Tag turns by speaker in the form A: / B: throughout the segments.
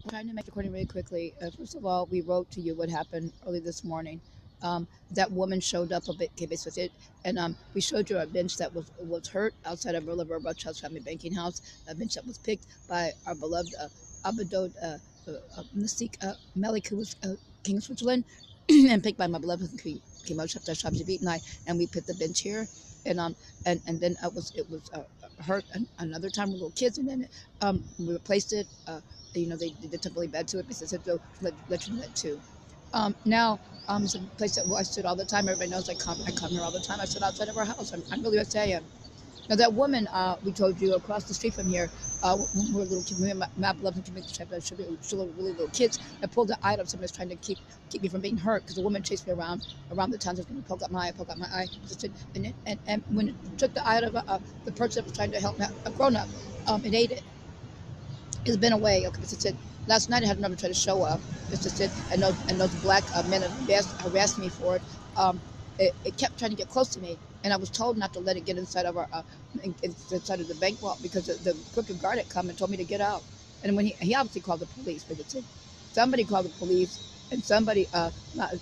A: Trying to make the recording really quickly. First of all, we wrote to you what happened early this morning. That woman showed up a bit case with it, and we showed you a bench that was hurt outside of River Rothschild's family banking house. A bench that was picked by our beloved Abadod Nasik Malik, who was King of Switzerland, and picked by my beloved King of Shabzibit and I, and we put the bench here, and then it was hurt another time with little kids, and then we replaced it. They did temporarily bad to it because I said, so let you know that too. It's a place that I sit all the time. Everybody knows I come here all the time. I sit outside of our house. I'm really Westphalian. Now that woman we told you across the street from here, when we were little kids, me and my beloved community should be still really little kids. I pulled the eye out. Somebody was trying to keep me from being hurt because the woman chased me around the town. Just going to poke out my eye. And when it took the eye out of the person that was trying to help me, a grown up, it ate it. It's been away. Okay, it's just, last night I had another try to show up. It's just it, and those black men harassed me for it. It kept trying to get close to me, and I was told not to let it get inside of inside of the bank vault because the crooked guard had come and told me to get out. And when he obviously called the police, but it's it, somebody called the police, and somebody not,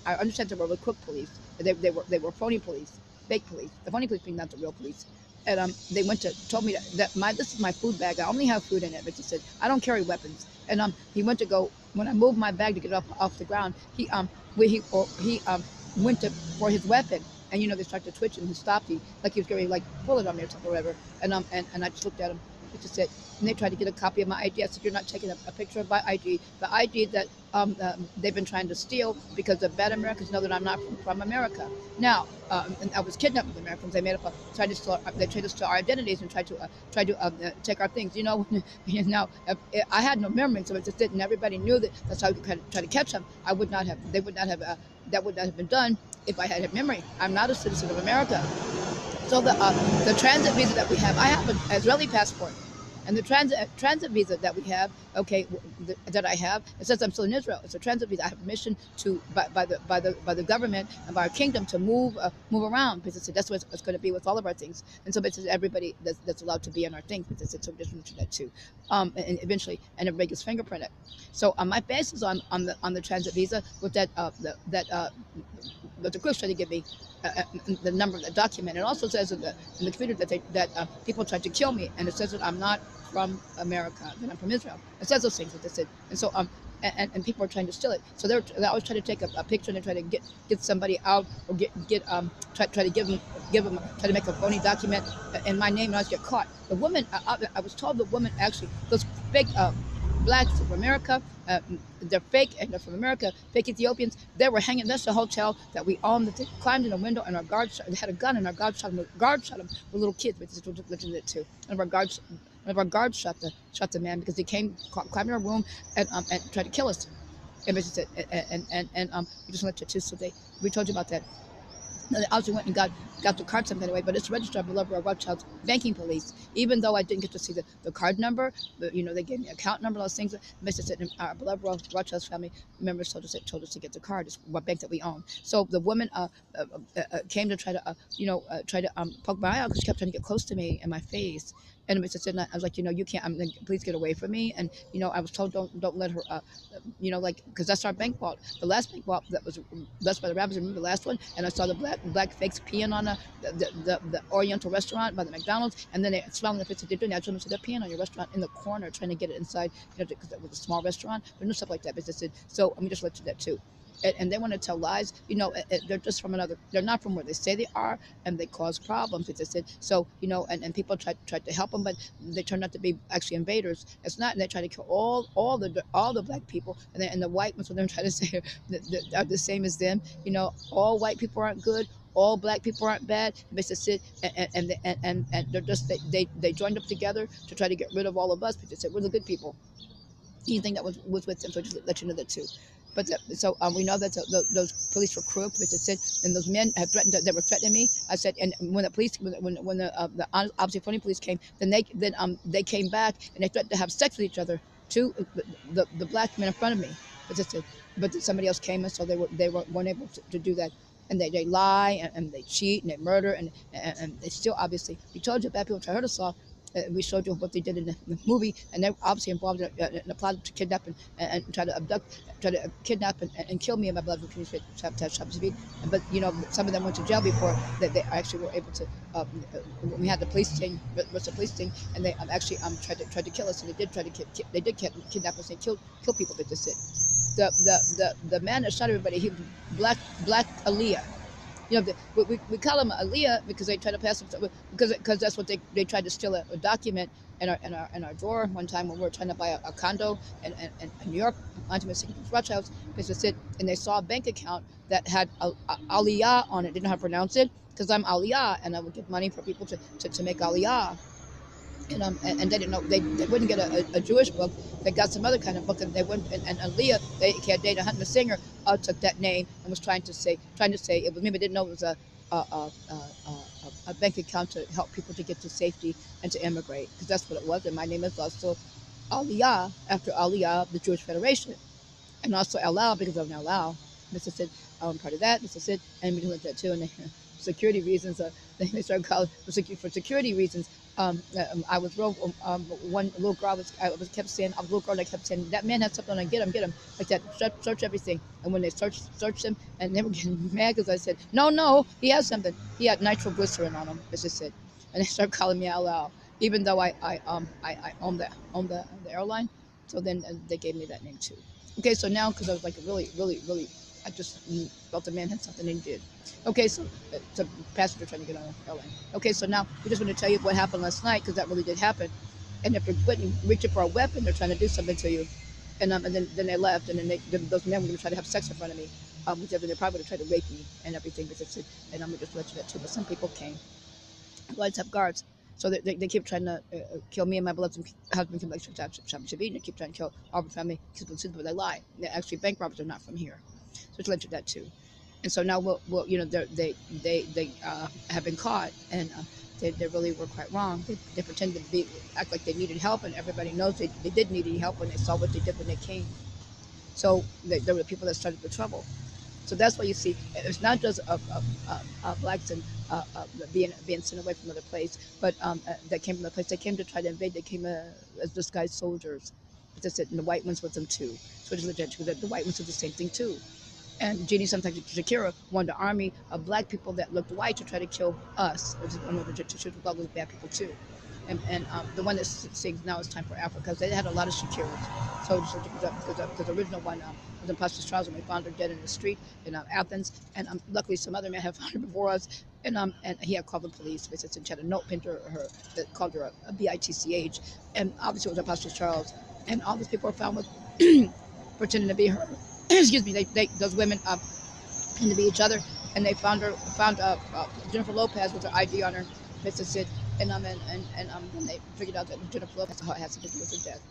A: I understand they were the crook police. They were phony police, fake police. The phony police being not the real police, and they went to told me that my this is my food bag. I only have food in it, but he said I don't carry weapons. And he went to go when I moved my bag to get it off the ground. He went to for his weapon, and they started to twitch, and he stopped. He like he was going to like pull it on me or something or whatever. And I just looked at him. He just said, and they tried to get a copy of my ID. I said, you're not taking a picture of my ID. The ID that they've been trying to steal because the bad Americans know that I'm not from America. Now, and I was kidnapped with Americans. They made up they tried to steal our identities and tried to take our things. Now I had no memory, so it just didn't. Everybody knew that's how we could try to catch them. I would not have. They would not have. That would not have been done if I had memory. I'm not a citizen of America. So the transit visa that we have, I have an Israeli passport, and the transit visa that we have, okay, that I have, it says I'm still in Israel. It's a transit visa. I have permission to by the government and by our kingdom to move around because that's what it's going to be with all of our things. And so basically everybody that's allowed to be on our things because it's so different to that too. And eventually, and everybody gets fingerprinted. So my face is on the transit visa with that the crooks tried to give me the number of the document. It also says in the computer that people tried to kill me, and it says that I'm not from America, that I'm from Israel. It says those things that they said, and so and people are trying to steal it. So they always try to take a picture and they try to get somebody out or try to give them try to make a phony document in my name and I always get caught. The woman I was told the woman actually those fake blacks from America. They're fake and they're from America. Fake Ethiopians. They were hanging. That's the hotel that we owned. That they climbed in a window and our guards they had a gun and our guards shot them. Guards shot them with little kids. But this is what it too. One of our guards shot the man because he came climbed in our room and tried to kill us. And we just let you too. So we told you about that. I also went and got the card some kind of way, but it's registered below Rothschild's banking police. Even though I didn't get to see the card number, but they gave me account number, those things. Mr. said our beloved Rothschild's family members told us to get the card. It's what bank that we own. So the woman came to try to poke my eye out because she kept trying to get close to me and my face. And Mr. said, I was like, you can't. Please get away from me. And I was told don't let her. Like because that's our bank vault. The last bank vault that was blessed by the rabbis. Remember the last one? And I saw the black fakes peeing on the Oriental restaurant by the McDonald's, and then they smelled the pizza. They're doing that. I told them, so they're peeing on your restaurant in the corner, trying to get it inside. Because it was a small restaurant. There's no stuff like that. But they said, so let me just let you that too. And they want to tell lies. They're just from another. They're not from where they say they are, and they cause problems. They said so. And people tried to help them, but they turned out to be actually invaders. It's not. And they try to kill all the black people, and the white ones. What they're trying to say are the same as them. All white people aren't good. All black people aren't bad. Mr. Sid and they're just they joined up together to try to get rid of all of us. But they said we're the good people. Anything that was with them. So just let you know that too. But we know that those police were crooks, which I said, and those men have threatened. They were threatening me. I said, and when the police, when the obviously funny police came, then they came back and they threatened to have sex with each other. Two the black men in front of me, but I said, but somebody else came and so weren't able to do that. And they lie and they cheat and they murder and they still obviously. We told you bad people try to hurt us all. We showed you what they did in the movie, and they're obviously involved in a plot to kidnap and try to abduct, try to kidnap and kill me and my beloved community. But some of them went to jail before that they actually were able to. When we had the police thing, was the police thing, and they actually tried to kill us, and they did try to kidnap us and kill people. But that's it. The man that shot everybody, he was black Aaliyah. We call him Aaliyah because they try to pass him because that's what they tried to steal a document in our drawer one time when we were trying to buy a condo in New York, Rothschilds, because it said, and they saw a bank account that had Aliyah on it. Didn't know how to pronounce it because I'm Aliyah and I would give money for people to make Aliyah. And they didn't know they wouldn't get a Jewish book. They got some other kind of book, and they went and Aaliyah, Dana Hunt, the singer, took that name and was trying to say it was me, but didn't know it was a bank account to help people to get to safety and to immigrate, because that's what it was. And my name is also Aliyah, after Aliyah of the Jewish Federation, and also Alal because of Alal. Mr. said, I'm part of that. Mr. said, and we doing that too. And they, security reasons, they started calling for security reasons. I was real. One little girl I was kept saying, a little girl that kept saying, that man had something on, get him, like that. Search everything. And when they searched him, and they were getting mad because I said, no, he has something. He had nitroglycerin on him. Mr. said, and they started calling me Alal, even though I own the airline. So then they gave me that name too. Okay, so now, because I was like really, I just felt the man had something and he did. Okay, so it's a passenger trying to get on an airline. Okay, so now we just want to tell you what happened last night, because that really did happen. And if they're reaching for a weapon, they're trying to do something to you. And then they left, and then those men were going to try to have sex in front of me. Which they probably would have tried to rape me and everything. And I'm going to just let you that too. But some people came. Lights have guards. So they keep trying to kill me and my beloved husband, like Shabbat, and they keep trying to kill all the family, but they lie. They're actually bank robbers are not from here. So it's led to that too. And so now we'll they have been caught, and they really were quite wrong. They pretended to act like they needed help, and everybody knows they did need help when they saw what they did when they came. So they were the people that started the trouble. So that's why you see it's not just blacks and being sent away from another place, but that came from the place. They came to try to invade. They came as disguised soldiers. As I said, and the white ones with them too. So it's legit because the white ones did the same thing too. And Jeannie, sometimes Shakira, wanted an army of black people that looked white to try to kill us. Which is one of the shoot all those bad people too. And the one that sings Now It's Time for Africa, because they had a lot of Shakiras. So because the original one was in Pastor's Trials, and we found her dead in the street in Athens. And luckily some other men have found her before us. And he had called the police. And she had a note pinned to her that called her a bitch. And obviously it was Pastor's Charles. And all these people were found with pretending to be her. Excuse me. Those women pretending to be each other, and they found Jennifer Lopez with her ID on her. Mr. Sid, and then they figured out that Jennifer Lopez had something to do with her death.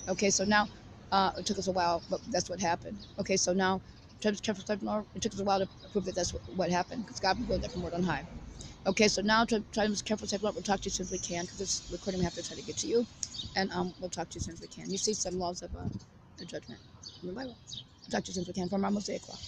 A: Okay, so now it took us a while, but that's what happened. Okay, so now it took us a while to prove that that's what happened, because God will go there from word on high. Okay, so now try to be careful, safe. We'll talk to you as soon as we can, because this recording we have to try to get to you, and we'll talk to you as soon as we can. You see some laws of judgment in the Bible. We'll talk to you as soon as we can from our Mosaic law.